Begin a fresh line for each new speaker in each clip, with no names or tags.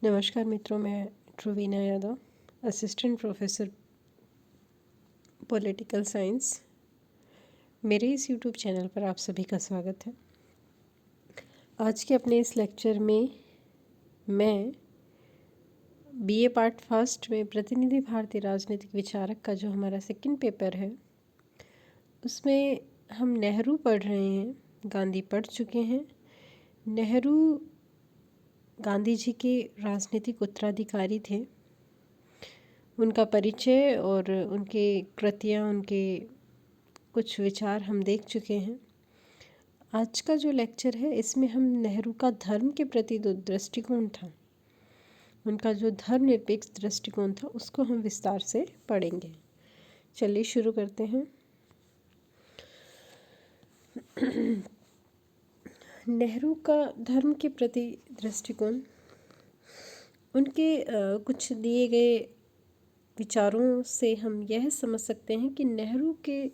नमस्कार मित्रों, मैं Truvina Yadav, assistant professor political science. मेरे इस यूट्यूब चैनल पर आप सभी का स्वागत है। आज के अपने इस लेक्चर में मैं बीए पार्ट फर्स्ट में प्रतिनिधि भारतीय राजनीतिक विचारक का जो हमारा सेकंड पेपर है, उसमें हम नेहरू पढ़ रहे हैं। गांधी पढ़ चुके हैं। नेहरू गांधी जी के राजनीतिक उत्तराधिकारी थे। उनका परिचय और उनके कृतियाँ, उनके कुछ विचार हम देख चुके हैं। आज का जो लेक्चर है, इसमें हम नेहरू का धर्म के प्रति जो दृष्टिकोण था, उनका जो धर्मनिरपेक्ष दृष्टिकोण था, उसको हम विस्तार से पढ़ेंगे। चलिए शुरू करते हैं। नेहरू का धर्म के प्रति दृष्टिकोण, उनके कुछ दिए गए विचारों से हम यह समझ सकते हैं कि नेहरू के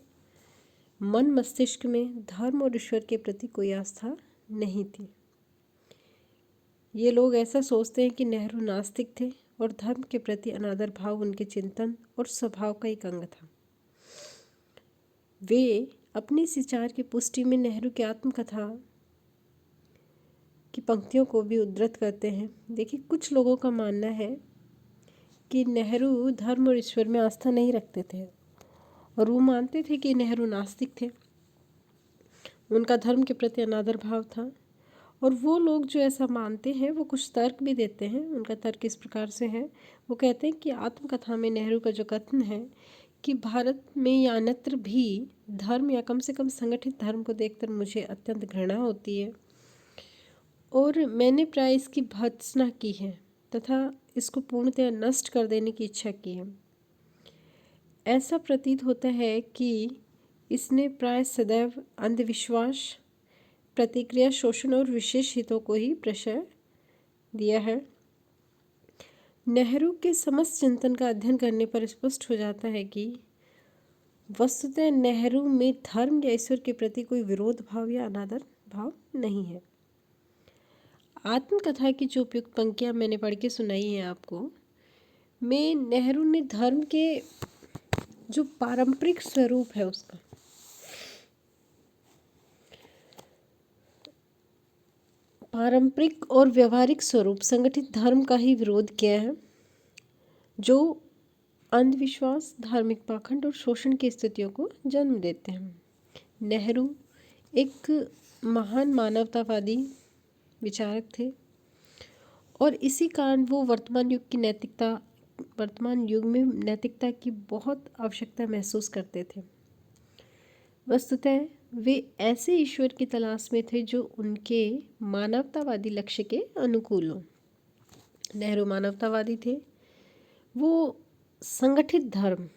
मन मस्तिष्क में धर्म और ईश्वर के प्रति कोई आस्था नहीं थी। ये लोग ऐसा सोचते हैं कि नेहरू नास्तिक थे और धर्म के प्रति अनादर भाव उनके चिंतन और स्वभाव का एक अंग था। वे अपने इस विचार की पुष्टि में नेहरू की आत्मकथा की पंक्तियों को भी उद्धृत करते हैं। देखिए, कुछ लोगों का मानना है कि नेहरू धर्म और ईश्वर में आस्था नहीं रखते थे और वो मानते थे कि नेहरू नास्तिक थे। उनका धर्म के प्रति अनादर भाव था। और वो लोग जो ऐसा मानते हैं, वो कुछ तर्क भी देते हैं। उनका तर्क इस प्रकार से है, वो कहते हैं कि आत्मकथा में नेहरू का जो कथन है कि भारत में या अन्यत्र भी धर्म या कम से कम संगठित धर्म को देखकर मुझे अत्यंत घृणा होती है और मैंने प्राय इसकी भर्त्सना की है तथा इसको पूर्णतः नष्ट कर देने की इच्छा की है। ऐसा प्रतीत होता है कि इसने प्राय सदैव अंधविश्वास, प्रतिक्रिया, शोषण और विशेष हितों को ही प्रश्रय दिया है। नेहरू के समस्त चिंतन का अध्ययन करने पर स्पष्ट हो जाता है कि वस्तुतः नेहरू में धर्म या ईश्वर के प्रति कोई विरोध भाव या अनादर भाव नहीं है। आत्मकथा की जो उपयुक्त पंक्तियाँ मैंने पढ़ के सुनाई हैं आपको, में नेहरू ने धर्म के जो पारंपरिक स्वरूप है, उसका पारंपरिक और व्यवहारिक स्वरूप संगठित धर्म का ही विरोध किया है, जो अंधविश्वास, धार्मिक पाखंड और शोषण की स्थितियों को जन्म देते हैं। नेहरू एक महान मानवतावादी विचारक थे और इसी कारण वो वर्तमान युग में नैतिकता की बहुत आवश्यकता महसूस करते थे। वस्तुतः वे ऐसे ईश्वर की तलाश में थे जो उनके मानवतावादी लक्ष्य के अनुकूल हो। नेहरू मानवतावादी थे। वो संगठित धर्म,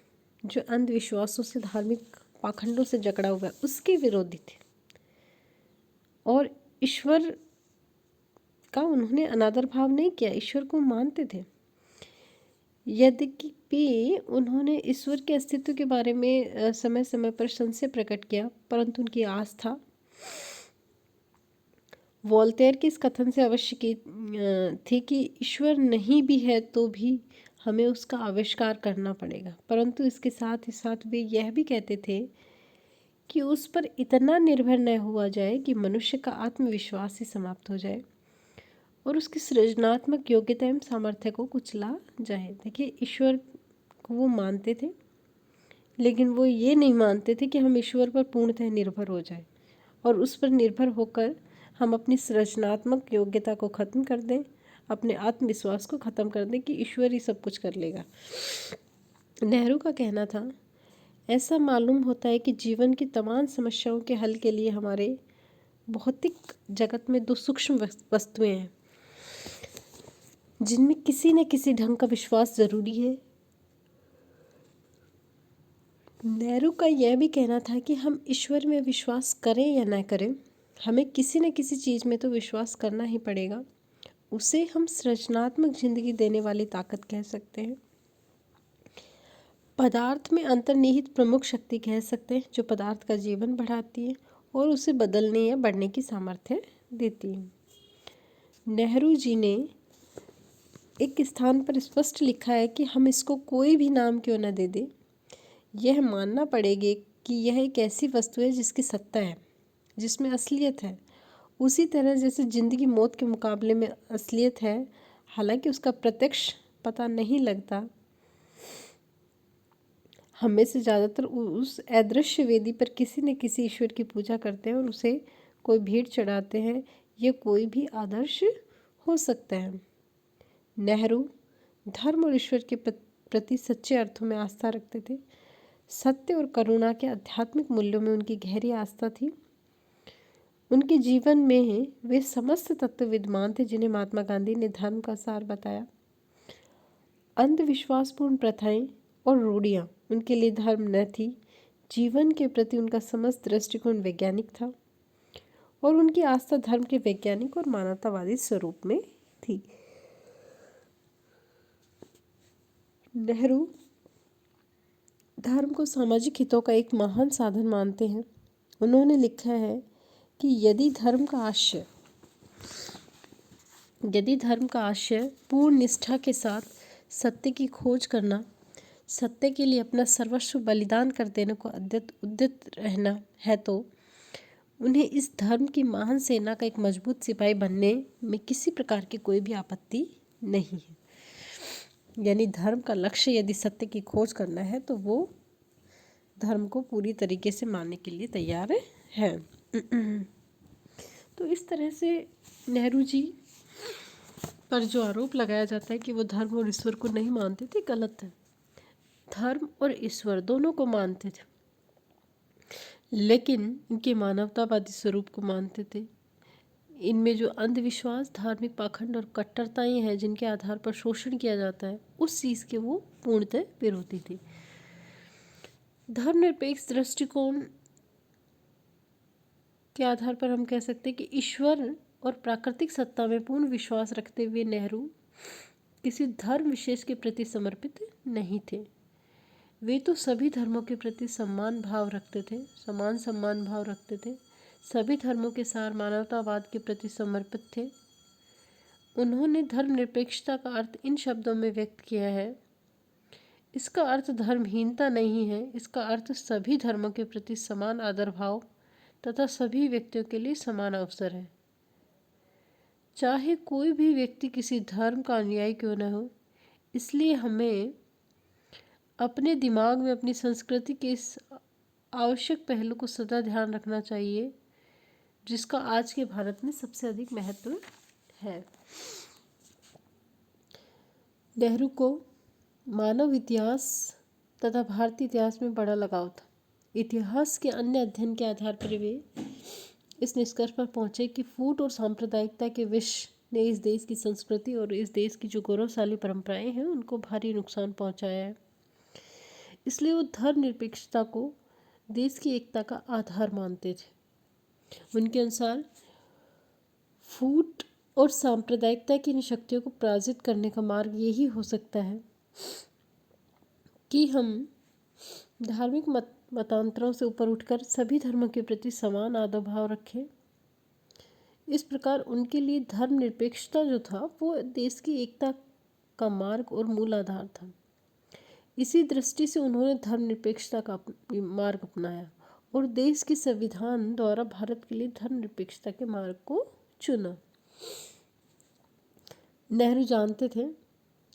जो अंधविश्वासों से, धार्मिक पाखंडों से जकड़ा हुआ है, उसके विरोधी थे और ईश्वर का उन्होंने अनादर भाव नहीं किया, ईश्वर को मानते थे। यद्यपि उन्होंने ईश्वर के अस्तित्व के बारे में समय समय पर संशय प्रकट किया, परंतु उनकी आस्था वोल्टेयर के इस कथन से अवश्य की थी कि ईश्वर नहीं भी है तो भी हमें उसका आविष्कार करना पड़ेगा। परंतु इसके साथ ही साथ वे यह भी कहते थे कि उस पर इतना निर्भर न हुआ जाए कि मनुष्य का आत्मविश्वास ही समाप्त हो जाए और उसकी सृजनात्मक योग्यता एवं सामर्थ्य को कुचला जाए। देखिए, ईश्वर को वो मानते थे, लेकिन वो ये नहीं मानते थे कि हम ईश्वर पर पूर्णतः निर्भर हो जाए और उस पर निर्भर होकर हम अपनी सृजनात्मक योग्यता को ख़त्म कर दें, अपने आत्मविश्वास को ख़त्म कर दें कि ईश्वर ही सब कुछ कर लेगा। नेहरू का कहना था, ऐसा मालूम होता है कि जीवन की तमाम समस्याओं के हल के लिए हमारे भौतिक जगत में दो सूक्ष्म वस्तुएं हैं जिनमें किसी न किसी ढंग का विश्वास ज़रूरी है। नेहरू का यह भी कहना था कि हम ईश्वर में विश्वास करें या न करें, हमें किसी न किसी चीज़ में तो विश्वास करना ही पड़ेगा। उसे हम सृजनात्मक जिंदगी देने वाली ताकत कह सकते हैं। पदार्थ में अंतर्निहित प्रमुख शक्ति कह सकते हैं, जो पदार्थ का जीवन बढ़ाती है और उसे बदलने या बढ़ने की सामर्थ्य देती है। नेहरू जी ने एक स्थान पर स्पष्ट लिखा है कि हम इसको कोई भी नाम क्यों न दे दें, यह मानना पड़ेगा कि यह एक ऐसी वस्तु है जिसकी सत्ता है, जिसमें असलियत है। उसी तरह जैसे ज़िंदगी मौत के मुकाबले में असलियत है, हालांकि उसका प्रत्यक्ष पता नहीं लगता। हम में से ज़्यादातर उस अदृश्य वेदी पर किसी न किसी ईश्वर की पूजा करते हैं और उसे कोई भेंट चढ़ाते हैं। यह कोई भी आदर्श हो सकता है। नेहरू धर्म और ईश्वर के प्रति सच्चे अर्थों में आस्था रखते थे। सत्य और करुणा के आध्यात्मिक मूल्यों में उनकी गहरी आस्था थी। उनके जीवन में वे समस्त तत्व विद्यमान थे जिन्हें महात्मा गांधी ने धर्म का सार बताया। अंधविश्वासपूर्ण प्रथाएं और रूढ़ियाँ उनके लिए धर्म न थी। जीवन के प्रति उनका समस्त दृष्टिकोण वैज्ञानिक था और उनकी आस्था धर्म के वैज्ञानिक और मानवतावादी स्वरूप में थी। नेहरू धर्म को सामाजिक हितों का एक महान साधन मानते हैं। उन्होंने लिखा है कि यदि धर्म का आशय पूर्ण निष्ठा के साथ सत्य की खोज करना, सत्य के लिए अपना सर्वस्व बलिदान कर देने को उद्यत रहना है, तो उन्हें इस धर्म की महान सेना का एक मजबूत सिपाही बनने में किसी प्रकार की कोई भी आपत्ति नहीं है। यानी धर्म का लक्ष्य यदि सत्य की खोज करना है तो वो धर्म को पूरी तरीके से मानने के लिए तैयार है। तो इस तरह से नेहरू जी पर जो आरोप लगाया जाता है कि वो धर्म और ईश्वर को नहीं मानते थे, गलत है। धर्म और ईश्वर दोनों को मानते थे, लेकिन इनके मानवतावादी स्वरूप को मानते थे। इनमें जो अंधविश्वास, धार्मिक पाखंड और कट्टरताएं हैं जिनके आधार पर शोषण किया जाता है, उस चीज़ के वो पूर्णतः विरोधी थे। धर्मनिरपेक्ष दृष्टिकोण के आधार पर हम कह सकते हैं कि ईश्वर और प्राकृतिक सत्ता में पूर्ण विश्वास रखते हुए नेहरू किसी धर्म विशेष के प्रति समर्पित नहीं थे। वे तो सभी धर्मों के प्रति समान भाव रखते थे, सम्मान भाव रखते थे। सभी धर्मों के सार मानवतावाद के प्रति समर्पित थे। उन्होंने धर्मनिरपेक्षता का अर्थ इन शब्दों में व्यक्त किया है। इसका अर्थ धर्महीनता नहीं है, इसका अर्थ सभी धर्मों के प्रति समान आदर भाव तथा सभी व्यक्तियों के लिए समान अवसर है। चाहे कोई भी व्यक्ति किसी धर्म का अनुयायी क्यों न हो, इसलिए हमें अपने दिमाग में अपनी संस्कृति के इस आवश्यक पहलू को सदा ध्यान रखना चाहिए, जिसका आज के भारत में सबसे अधिक महत्व है। नेहरू को मानव इतिहास तथा भारतीय इतिहास में बड़ा लगाव था। इतिहास के अन्य अध्ययन के आधार पर वे इस निष्कर्ष पर पहुंचे कि फूट और सांप्रदायिकता के विष ने इस देश की संस्कृति और इस देश की जो गौरवशाली परंपराएं हैं उनको भारी नुकसान पहुंचाया है। इसलिए वो धर्मनिरपेक्षता को देश की एकता का आधार मानते थे। उनके अनुसार फूट और सांप्रदायिकता की इन शक्तियों को पराजित करने का मार्ग यही हो सकता है कि हम धार्मिक मतांतरों से ऊपर उठकर सभी धर्मों के प्रति समान आदर भाव रखें। इस प्रकार उनके लिए धर्मनिरपेक्षता जो था वो देश की एकता का मार्ग और मूल आधार था। इसी दृष्टि से उन्होंने धर्मनिरपेक्षता का मार्ग अपनाया और देश के संविधान द्वारा भारत के लिए धर्मनिरपेक्षता के मार्ग को चुना। नेहरू जानते थे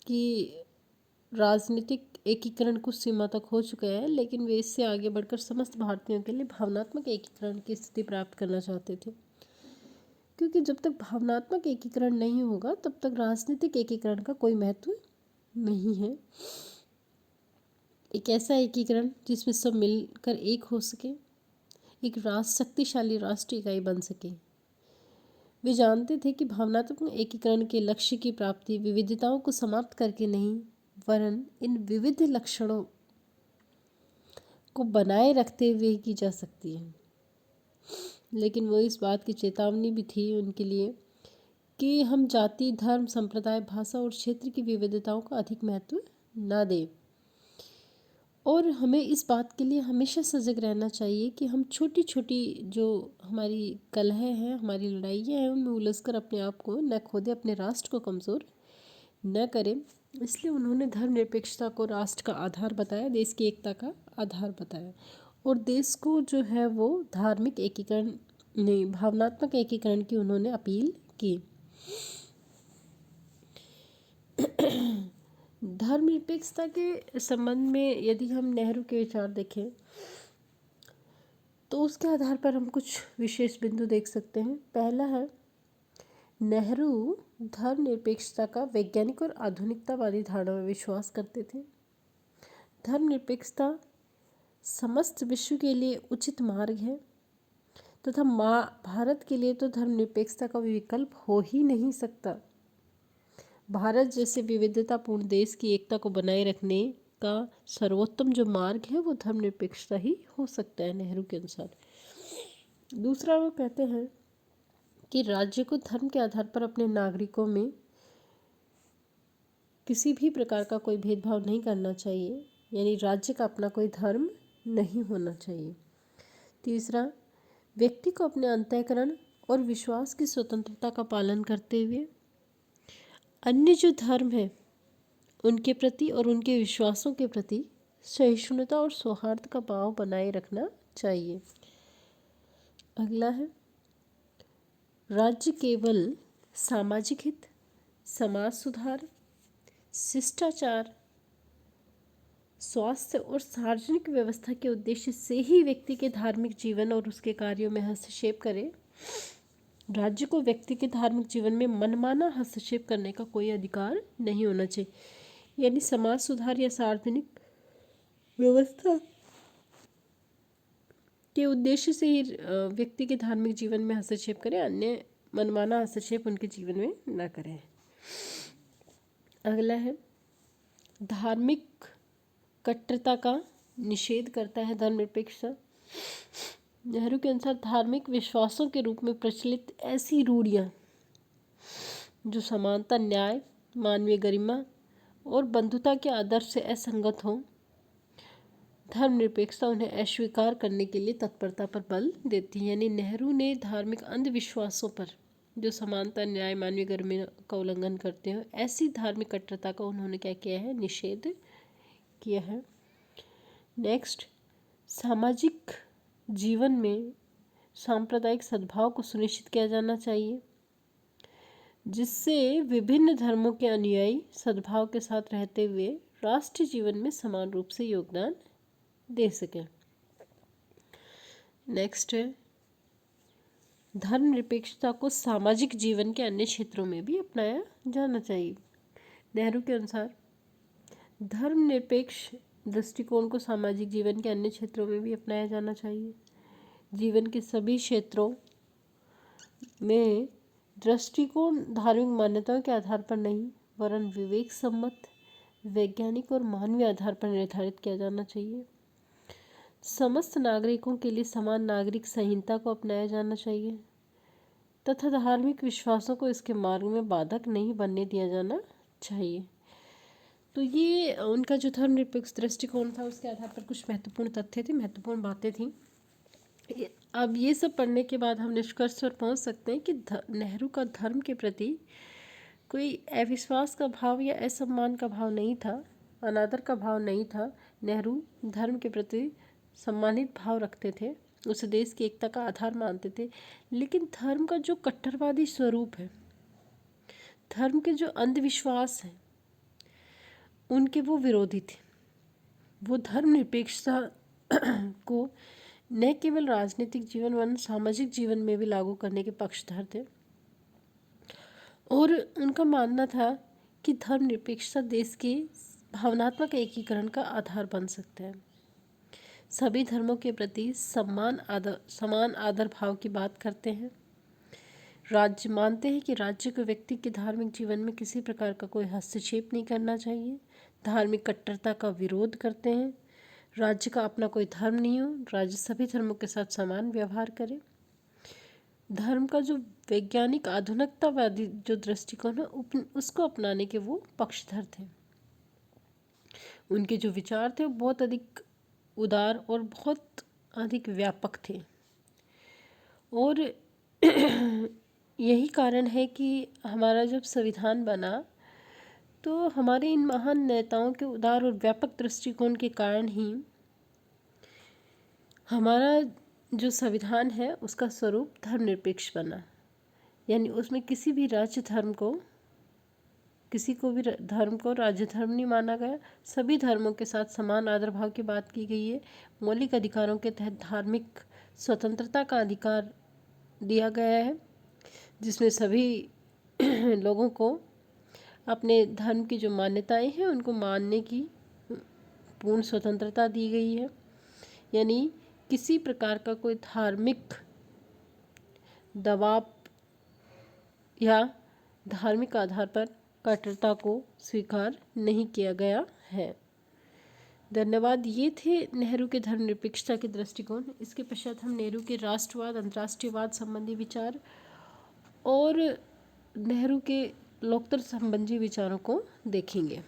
कि राजनीतिक एकीकरण कुछ सीमा तक हो चुका है, लेकिन वे इससे आगे बढ़कर समस्त भारतीयों के लिए भावनात्मक एकीकरण की स्थिति प्राप्त करना चाहते थे, क्योंकि जब तक भावनात्मक एकीकरण नहीं होगा तब तक राजनीतिक एकीकरण का कोई महत्व नहीं है। एक ऐसा एकीकरण जिसमें सब मिलकर एक हो सके, एक शक्तिशाली राष्ट्रीय इकाई बन सके। वे जानते थे कि भावनात्मक एकीकरण के लक्ष्य की प्राप्ति विविधताओं को समाप्त करके नहीं, वरन इन विविध लक्षणों को बनाए रखते हुए की जा सकती है। लेकिन वो इस बात की चेतावनी भी थी उनके लिए कि हम जाति, धर्म, संप्रदाय, भाषा और क्षेत्र की विविधताओं का अधिक महत्व ना दें, और हमें इस बात के लिए हमेशा सजग रहना चाहिए कि हम छोटी छोटी जो हमारी कलह हैं, हमारी लड़ाइयाँ हैं, उनमें उलझकर अपने आप को न खो दें, अपने राष्ट्र को कमज़ोर न करें, इसलिए उन्होंने धर्मनिरपेक्षता को राष्ट्र का आधार बताया, देश की एकता का आधार बताया और देश को जो है वो धार्मिक एकीकरण नहीं, भावनात्मक एकीकरण की उन्होंने अपील की। धर्मनिरपेक्षता के संबंध में यदि हम नेहरू के विचार देखें तो उसके आधार पर हम कुछ विशेष बिंदु देख सकते हैं। पहला है, नेहरू धर्मनिरपेक्षता का वैज्ञानिक और आधुनिकतावादी धारणा में विश्वास करते थे। धर्मनिरपेक्षता समस्त विश्व के लिए उचित मार्ग है तथा भारत के लिए तो धर्मनिरपेक्षता का विकल्प हो ही नहीं सकता। भारत जैसे विविधतापूर्ण देश की एकता को बनाए रखने का सर्वोत्तम जो मार्ग है वो धर्मनिरपेक्षता ही हो सकता है नेहरू के अनुसार। दूसरा, वो कहते हैं कि राज्य को धर्म के आधार पर अपने नागरिकों में किसी भी प्रकार का कोई भेदभाव नहीं करना चाहिए, यानी राज्य का अपना कोई धर्म नहीं होना चाहिए। तीसरा, व्यक्ति को अपने अंतःकरण और विश्वास की स्वतंत्रता का पालन करते हुए अन्य जो धर्म है उनके प्रति और उनके विश्वासों के प्रति सहिष्णुता और सौहार्द का भाव बनाए रखना चाहिए। अगला है, राज्य केवल सामाजिक हित, समाज सुधार, शिष्टाचार, स्वास्थ्य और सार्वजनिक व्यवस्था के उद्देश्य से ही व्यक्ति के धार्मिक जीवन और उसके कार्यों में हस्तक्षेप करे। राज्य को व्यक्ति के धार्मिक जीवन में मनमाना हस्तक्षेप करने का कोई अधिकार नहीं होना चाहिए, यानी समाज सुधार या सार्वजनिक व्यवस्था के उद्देश्य से ही व्यक्ति के धार्मिक जीवन में हस्तक्षेप करें, अन्य मनमाना हस्तक्षेप उनके जीवन में न करें। अगला है, धार्मिक कट्टरता का निषेध करता है धर्मनिरपेक्षता। नेहरू के अनुसार धार्मिक विश्वासों के रूप में प्रचलित ऐसी रूढ़ियाँ जो समानता, न्याय, मानवीय गरिमा और बंधुता के आदर्श से असंगत हों, धर्मनिरपेक्षता उन्हें अस्वीकार करने के लिए तत्परता पर बल देती है। यानी नेहरू ने धार्मिक अंधविश्वासों पर जो समानता, न्याय, मानवीय गरिमा का उल्लंघन करते हैं, ऐसी धार्मिक कट्टरता का उन्होंने क्या किया है, निषेध किया है। नेक्स्ट, सामाजिक जीवन में सांप्रदायिक सद्भाव को सुनिश्चित किया जाना चाहिए जिससे विभिन्न धर्मों के अनुयायी सद्भाव के साथ रहते हुए राष्ट्रीय जीवन में समान रूप से योगदान दे सकें। नेक्स्ट है, धर्मनिरपेक्षता को सामाजिक जीवन के अन्य क्षेत्रों में भी अपनाया जाना चाहिए। नेहरू के अनुसार धर्मनिरपेक्ष दृष्टिकोण को सामाजिक जीवन के अन्य क्षेत्रों में भी अपनाया जाना चाहिए। जीवन के सभी क्षेत्रों में दृष्टिकोण धार्मिक मान्यताओं के आधार पर नहीं वरन विवेक सम्मत, वैज्ञानिक और मानवीय आधार पर निर्धारित किया जाना चाहिए। समस्त नागरिकों के लिए समान नागरिक संहिता को अपनाया जाना चाहिए तथा धार्मिक विश्वासों को इसके मार्ग में बाधक नहीं बनने दिया जाना चाहिए। तो ये उनका जो धर्मनिरपेक्ष दृष्टिकोण था उसके आधार पर कुछ महत्वपूर्ण तथ्य थे, महत्वपूर्ण बातें थी। अब ये सब पढ़ने के बाद हम निष्कर्ष पर पहुंच सकते हैं कि नेहरू का धर्म के प्रति कोई अविश्वास का भाव या असम्मान का भाव नहीं था, अनादर का भाव नहीं था। नेहरू धर्म के प्रति सम्मानित भाव रखते थे, उस देश की एकता का आधार मानते थे, लेकिन धर्म का जो कट्टरवादी स्वरूप है, धर्म के जो अंधविश्वास हैं, उनके वो विरोधी थे। वो धर्मनिरपेक्षता को न केवल राजनीतिक जीवन वरन सामाजिक जीवन में भी लागू करने के पक्षधर थे और उनका मानना था कि धर्मनिरपेक्षता देश के भावनात्मक एकीकरण का आधार बन सकता है। सभी धर्मों के प्रति समान आदर भाव की बात करते हैं। राज्य मानते हैं कि राज्य को व्यक्ति के धार्मिक जीवन में किसी प्रकार का कोई हस्तक्षेप नहीं करना चाहिए। धार्मिक कट्टरता का विरोध करते हैं। राज्य का अपना कोई धर्म नहीं हो, राज्य सभी धर्मों के साथ समान व्यवहार करे। धर्म का जो वैज्ञानिक आधुनिकतावादी जो दृष्टिकोण है उसको अपनाने के वो पक्षधर थे। उनके जो विचार थे वो बहुत अधिक उदार और बहुत अधिक व्यापक थे और यही कारण है कि हमारा जब संविधान बना तो हमारे इन महान नेताओं के उदार और व्यापक दृष्टिकोण के कारण ही हमारा जो संविधान है उसका स्वरूप धर्मनिरपेक्ष बना। यानी उसमें किसी भी राज्य धर्म को, किसी को भी धर्म को राज्य धर्म नहीं माना गया। सभी धर्मों के साथ समान आदर भाव की बात की गई है। मौलिक अधिकारों के तहत धार्मिक स्वतंत्रता का अधिकार दिया गया है, जिसमें सभी लोगों को अपने धर्म की जो मान्यताएं हैं उनको मानने की पूर्ण स्वतंत्रता दी गई है। यानी किसी प्रकार का कोई धार्मिक दबाव या धार्मिक आधार पर कट्टरता को स्वीकार नहीं किया गया है। धन्यवाद। ये थे नेहरू के धर्मनिरपेक्षता के दृष्टिकोण। इसके पश्चात हम नेहरू के राष्ट्रवाद, अंतर्राष्ट्रीयवाद संबंधी विचार और नेहरू के लोकतंत्र संबंधी विचारों को देखेंगे।